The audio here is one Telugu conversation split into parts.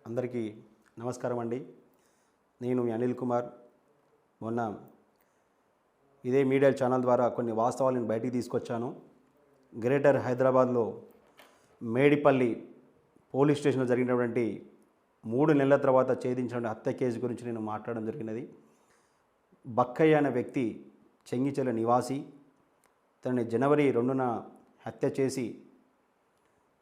అందరికీ నమస్కారం అండి. నేను మీ అనిల్ కుమార్. మొన్న ఇదే మీడియా ఛానల్ ద్వారా కొన్ని వాస్తవాలను బయటికి తీసుకొచ్చాను. గ్రేటర్ హైదరాబాద్లో మేడిపల్లి పోలీస్ స్టేషన్లో జరిగినటువంటి 3 నెలల తర్వాత ఛేదించిన హత్య కేసు గురించి నేను మాట్లాడడం జరిగినది. బక్కయ్య అనే వ్యక్తి చెంగిచెర్ల నివాసి. తనని జనవరి 2న హత్య చేసి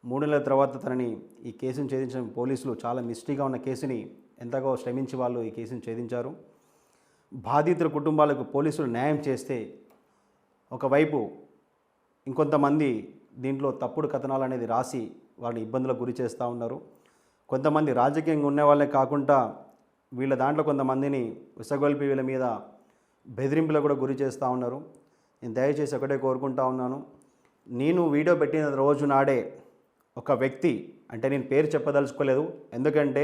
3 నెలల తర్వాత తనని ఈ కేసును ఛేదించిన పోలీసులు చాలా మిస్టరీగా ఉన్న కేసుని ఎంతగా శ్రమించి వాళ్ళు ఈ కేసును ఛేదించారు. బాధితుల కుటుంబాలకు పోలీసులు న్యాయం చేస్తే ఒకవైపు ఇంకొంతమంది దీంట్లో తప్పుడు కథనాలు అనేది రాసి వాళ్ళని ఇబ్బందులకు గురి చేస్తూ ఉన్నారు. కొంతమంది రాజకీయంగా ఉన్న వాళ్ళే కాకుండా వీళ్ళ దాంట్లో కొంతమందిని విసగొల్పి వీళ్ళ మీద బెదిరింపులకు కూడా గురి చేస్తూ ఉన్నారు. నేను దయచేసి ఒకటే కోరుకుంటా ఉన్నాను, నేను వీడియో పెట్టిన రోజు నాడే ఒక వ్యక్తి, అంటే నేను పేరు చెప్పదలుచుకోలేదు, ఎందుకంటే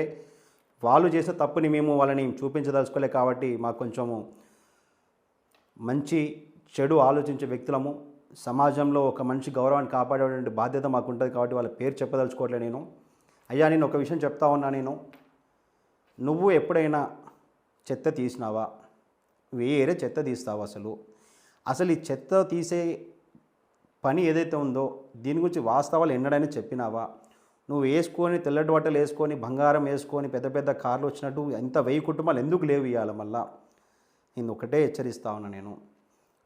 వాళ్ళు చేసే తప్పుని మేము వాళ్ళని చూపించదలుచుకోలేదు కాబట్టి మాకు కొంచెము మంచి చెడు ఆలోచించే వ్యక్తులము, సమాజంలో ఒక మనిషి గౌరవాన్ని కాపాడేటువంటి బాధ్యత మాకు ఉంటుంది కాబట్టి వాళ్ళ పేరు చెప్పదలుచుకోవట్లేదు. నేను నేను ఒక విషయం చెప్తా ఉన్నా, నువ్వు ఎప్పుడైనా చెత్త తీసినావా? వేరే చెత్త తీస్తావా? అసలు ఈ చెత్త తీసే పని ఏదైతే ఉందో దీని గురించి వాస్తవాలు ఎన్నడైనా చెప్పినావా? నువ్వు వేసుకొని తెల్లటి బట్టలు వేసుకొని బంగారం వేసుకొని పెద్ద పెద్ద కార్లు వచ్చినట్టు ఎంత 1000 కుటుంబాలు ఎందుకు లేవు ఇవ్వాలి? మళ్ళా నేను ఒకటే హెచ్చరిస్తా ఉన్నా, నేను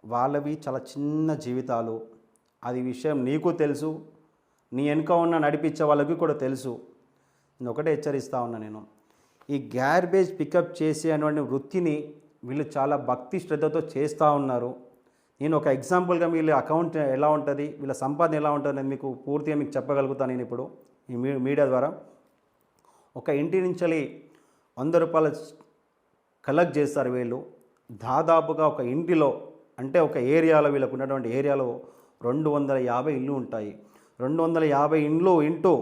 వాళ్ళవి చాలా చిన్న జీవితాలు, అది విషయం నీకు తెలుసు, నీ వెనుక ఉన్న నడిపించే వాళ్ళకి కూడా తెలుసు. నేను ఒకటే హెచ్చరిస్తా ఉన్నా, నేను ఈ గార్బేజ్ పికప్ చేసే అనే వృత్తిని వీళ్ళు చాలా భక్తి శ్రద్ధతో చేస్తూ ఉన్నారు. నేను ఒక ఎగ్జాంపుల్గా వీళ్ళ అకౌంట్ ఎలా ఉంటుంది, వీళ్ళ సంపాదన ఎలా ఉంటుంది అనేది మీకు పూర్తిగా మీకు చెప్పగలుగుతాను. నేను ఇప్పుడు ఈ మీడియా ద్వారా ఒక ఇంటి నుంచి 100 రూపాయలు కలెక్ట్ చేస్తారు వీళ్ళు. దాదాపుగా ఒక ఇంటిలో, అంటే ఒక ఏరియాలో, వీళ్ళకు ఉన్నటువంటి ఏరియాలో 250 ఇళ్ళు ఉంటాయి. 250 ఇండ్లు ఇంటూ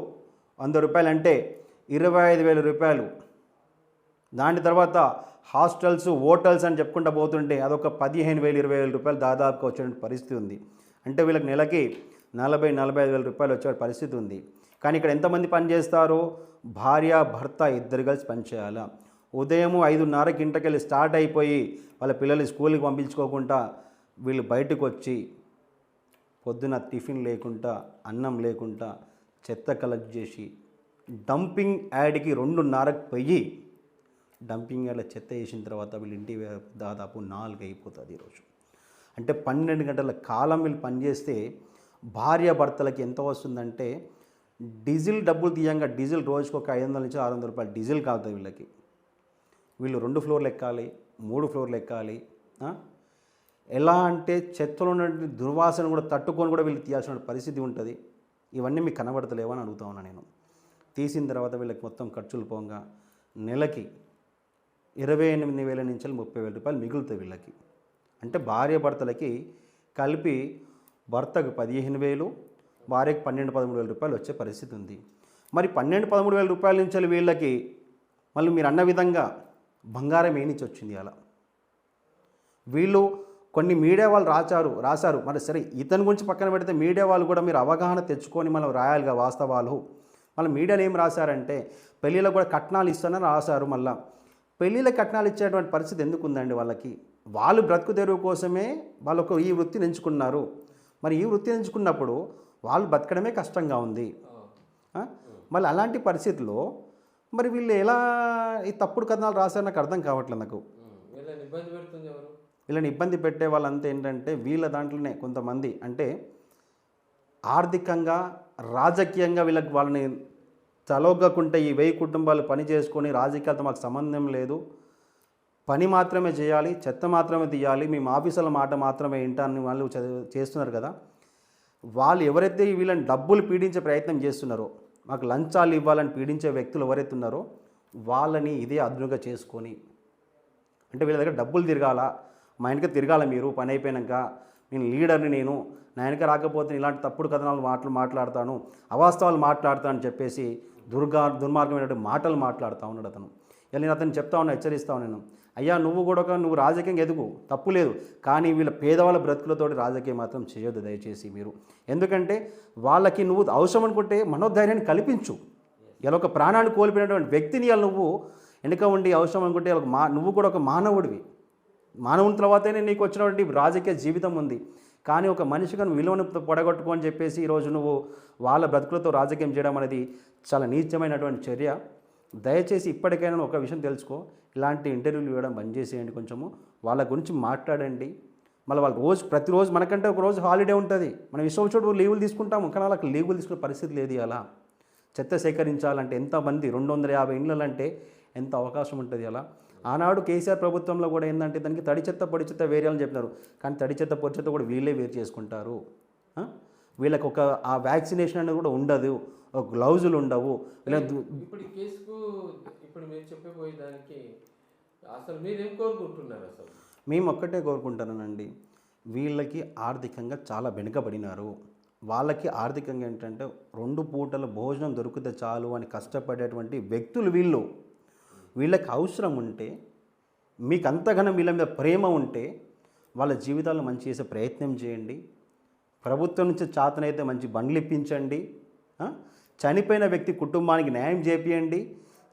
100 రూపాయలు అంటే 25,000 రూపాయలు. దాని తర్వాత హాస్టల్స్, హోటల్స్ అని చెప్పుకుంటూ పోతుంటే అదొక 15,000 20,000 రూపాయలు దాదాపుగా వచ్చే పరిస్థితి ఉంది. అంటే వీళ్ళకి నెలకి 40,000-45,000 రూపాయలు వచ్చే పరిస్థితి ఉంది. కానీ ఇక్కడ ఎంతమంది పనిచేస్తారు? భార్య భర్త ఇద్దరు కలిసి పనిచేయాలి. ఉదయం 5:30కి ఇంటికెళ్ళి స్టార్ట్ అయిపోయి వాళ్ళ పిల్లల్ని స్కూల్కి పంపించుకోకుండా వీళ్ళు బయటకు వచ్చి పొద్దున టిఫిన్ లేకుండా, అన్నం లేకుండా చెత్త కలెక్ట్ చేసి డంపింగ్ యార్డ్కి 2:30కి పోయి డంపింగ్ యార్డ్లో చెత్త వేసిన తర్వాత వీళ్ళ ఇంటి దాదాపు 4 అయిపోతుంది ఈరోజు. అంటే 12 గంటల కాలం వీళ్ళు పనిచేస్తే భార్య భర్తలకి ఎంత వస్తుందంటే, డీజిల్ డబ్బులు తీయంగా డీజిల్ రోజుకు ఒక 500-600 రూపాయలు డీజిల్ కాలుతుంది వీళ్ళకి. వీళ్ళు 2 ఫ్లోర్లు ఎక్కాలి, 3 ఫ్లోర్లు ఎక్కాలి. ఎలా అంటే చెత్తలో ఉన్నటువంటి దుర్వాసన కూడా తట్టుకొని కూడా వీళ్ళు తీయాల్సిన పరిస్థితి ఉంటుంది. ఇవన్నీ మీకు కనబడతలేవని అడుగుతా ఉన్నా నేను. తీసిన తర్వాత వీళ్ళకి మొత్తం ఖర్చులు పోగా నెలకి 28,000 నుంచి 30,000 రూపాయలు మిగులుతాయి వీళ్ళకి. అంటే భార్య భర్తలకి కలిపి భర్తకు 15,000, భార్యకు 12,000-13,000 రూపాయలు వచ్చే పరిస్థితి ఉంది. మరి 12,000-13,000 రూపాయల నుంచి వీళ్ళకి మళ్ళీ మీరు అన్న విధంగా బంగారం ఏ నుంచి వచ్చింది? అలా వీళ్ళు కొన్ని మీడియా వాళ్ళు రాశారు. మరి సరే, ఇతని గురించి పక్కన పెడితే మీడియా వాళ్ళు కూడా మీరు అవగాహన తెచ్చుకొని మనం రాయాలిగా వాస్తవాలు. మళ్ళీ మీడియాలో ఏం రాశారంటే పెళ్ళిళ్ళకు కూడా కట్నాలు ఇస్తానని రాశారు. మళ్ళీ పెళ్ళిళ్ళ కట్నాలు ఇచ్చేటువంటి పరిస్థితి ఎందుకు ఉందండి వాళ్ళకి? వాళ్ళు బ్రతుకు తెరువు కోసమే వాళ్ళకు ఈ వృత్తిని ఎంచుకున్నారు. మరి ఈ వృత్తిని ఎంచుకున్నప్పుడు వాళ్ళు బతకడమే కష్టంగా ఉంది. మళ్ళీ అలాంటి పరిస్థితుల్లో మరి వీళ్ళు ఎలా ఈ తప్పుడు కథనాలు రాశారు నాకు అర్థం కావట్లేదు. నాకు వీళ్ళని ఇబ్బంది పెట్టే వాళ్ళంతా ఏంటంటే వీళ్ళ దాంట్లోనే కొంతమంది అంటే ఆర్థికంగా, రాజకీయంగా వాళ్ళని తలొగ్గకుంటే ఈ 1000 కుటుంబాలు పని చేసుకొని రాజకీయాలతో మాకు సంబంధం లేదు, పని మాత్రమే చేయాలి, చెత్త మాత్రమే తీయాలి, మేము ఆఫీసుల మాట మాత్రమే వింటాన్ని వాళ్ళు చేస్తున్నారు కదా. వాళ్ళు ఎవరైతే వీళ్ళని డబ్బులు పీడించే ప్రయత్నం చేస్తున్నారో, మాకు లంచాలు ఇవ్వాలని పీడించే వ్యక్తులు ఎవరైతే ఉన్నారో వాళ్ళని ఇదే అదునుగా చేసుకొని, అంటే వీళ్ళ దగ్గర డబ్బులు తిరగాల, మా వెనక తిరగాల, మీరు పని అయిపోయాక నేను లీడర్ని, నా వెనక రాకపోతే ఇలాంటి తప్పుడు కథనాలు మాట్లాడతాను, అవాస్తవాలు మాట్లాడతాను అని చెప్పేసి దుర్మార్గమైనటువంటి మాటలు మాట్లాడుతూ ఉన్నాడు అతను. ఇలా నేను అతను చెప్తా ఉన్నా, హెచ్చరిస్తా ఉన్నాను, అయ్యా నువ్వు రాజకీయంగా ఎదుగు, తప్పు లేదు, కానీ వీళ్ళ పేదవాళ్ళ బ్రతుకులతోటి రాజకీయం మాత్రం చేయొద్దు దయచేసి మీరు. ఎందుకంటే వాళ్ళకి నువ్వు అవసరం అనుకుంటే మనోధైర్యాన్ని కల్పించు. ఇలా ఒక ప్రాణాన్ని కోల్పోయినటువంటి వ్యక్తిని ఇలా నువ్వు వెనుక ఉండి అవసరం అనుకుంటే నువ్వు కూడా ఒక మానవుడివి. మానవుని తర్వాతనే నీకు వచ్చినటువంటి రాజకీయ జీవితం ఉంది. కానీ ఒక మనిషిగా నువ్వు విలువను పొడగొట్టుకో అని చెప్పేసి ఈరోజు నువ్వు వాళ్ళ బ్రతుకులతో రాజకీయం చేయడం అనేది చాలా నీచమైనటువంటి చర్య. దయచేసి ఇప్పటికైనా ఒక విషయం తెలుసుకో, ఇలాంటి ఇంటర్వ్యూలు ఇవ్వడం బంద్ చేసేయండి. కొంచెము వాళ్ళ గురించి మాట్లాడండి. మళ్ళీ వాళ్ళు ప్రతిరోజు మనకంటే ఒక రోజు హాలిడే ఉంటుంది, మనం ఇష్టం వచ్చినప్పుడు లీవులు తీసుకుంటాము. కానీ వాళ్ళకి లీవులు తీసుకునే పరిస్థితి లేదు. అలా చెత్త సేకరించాలంటే ఎంతమంది 250 ఇండ్లంటే ఎంత అవకాశం ఉంటుంది. అలా ఆనాడు కేసీఆర్ ప్రభుత్వంలో కూడా ఏంటంటే దానికి తడి చెత్త పొడి చెత్త వేరే అని చెప్పినారు. కానీ తడి చెత్త పొడి చెత్త కూడా వీళ్ళే వేరు చేసుకుంటారు. వీళ్ళకి ఒక ఆ వ్యాక్సినేషన్ అనేది కూడా ఉండదు, ఒక గ్లౌజులు ఉండవు. ఇప్పుడు ఈ కేసుకు ఇప్పుడు మీరు చెప్పబోయే దానికి అసలు మీరేం కోరుకుంటున్నారు? అసలు మేము ఒక్కటే కోరుకుంటానండి, వీళ్ళకి ఆర్థికంగా చాలా వెనుకబడినారు. వాళ్ళకి ఆర్థికంగా ఏంటంటే 2 పూటల భోజనం దొరికితే చాలు అని కష్టపడేటువంటి వ్యక్తులు వీళ్ళు. వీళ్ళకి అవసరం ఉంటే, మీకు అంతగానో వీళ్ళ మీద ప్రేమ ఉంటే వాళ్ళ జీవితాలను మంచి చేసే ప్రయత్నం చేయండి. ప్రభుత్వం నుంచి చాతనైతే మంచి బండ్లు ఇప్పించండి. చనిపోయిన వ్యక్తి కుటుంబానికి న్యాయం చేపియండి.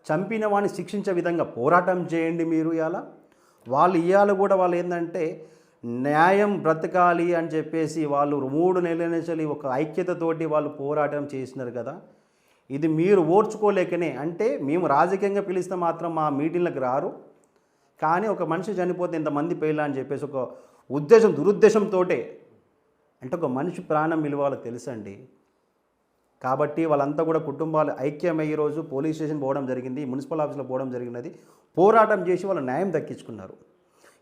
చంపిన వాడిని శిక్షించే విధంగా పోరాటం చేయండి. మీరు వాళ్ళు ఇవాళ కూడా వాళ్ళు ఏంటంటే న్యాయం బ్రతకాలి అని చెప్పేసి వాళ్ళు 3 నెలల నుంచి ఒక ఐక్యతతోటి వాళ్ళు పోరాటం చేసినారు కదా. ఇది మీరు ఓర్చుకోలేకనే, అంటే మేము రాజకీయంగా పిలిస్తే మాత్రం మా మీటింగ్లకు రారు, కానీ ఒక మనిషి చనిపోతే ఇంతమంది పేర్లు అని చెప్పేసి ఒక దురుద్దేశంతో, అంటే ఒక మనిషి ప్రాణం విలువ వాళ్ళకి తెలుసండి. కాబట్టి వాళ్ళంతా కూడా కుటుంబాలు ఐక్యమై ఈరోజు పోలీస్ స్టేషన్ పోవడం జరిగింది, మున్సిపల్ ఆఫీస్లో పోవడం జరిగినది, పోరాటం చేసి వాళ్ళ న్యాయం దక్కించుకున్నారు.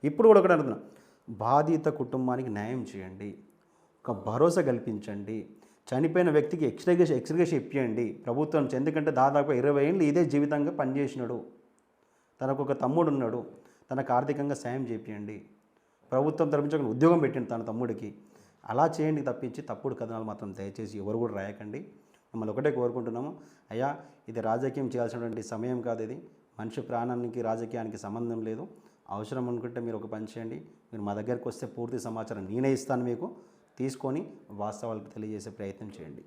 ఇప్పుడు కూడా ఒకటి అడుగుతున్నా, బాధిత కుటుంబానికి న్యాయం చేయండి, ఒక భరోసా కల్పించండి. చనిపోయిన వ్యక్తికి ఎక్స్గ్రేషన్ ఇప్పియండి ప్రభుత్వం నుంచి. ఎందుకంటే దాదాపు 20 ఏళ్ళు ఇదే జీవితంగా పనిచేసినాడు. తనకు ఒక తమ్ముడు ఉన్నాడు, తనకు ఆర్థికంగా సాయం చేపియండి. ప్రభుత్వం తరపున ఉద్యోగం పెట్టింది తన తమ్ముడికి. అలా చేయండి తప్పించి తప్పుడు కథనాలు మాత్రం దయచేసి ఎవరు కూడా రాయకండి. మిమ్మల్ని ఒకటే కోరుకుంటున్నాము, అయ్యా ఇది రాజకీయం చేయాల్సినటువంటి సమయం కాదు. ఇది మనిషి ప్రాణానికి రాజకీయానికి సంబంధం లేదు. అవసరం అనుకుంటే మీరు ఒక పని చేయండి, మీరు మా దగ్గరికి వస్తే పూర్తి సమాచారం నేనే ఇస్తాను, మీకు తీసుకొని వాస్తవాలకు తెలియజేసే ప్రయత్నం చేయండి.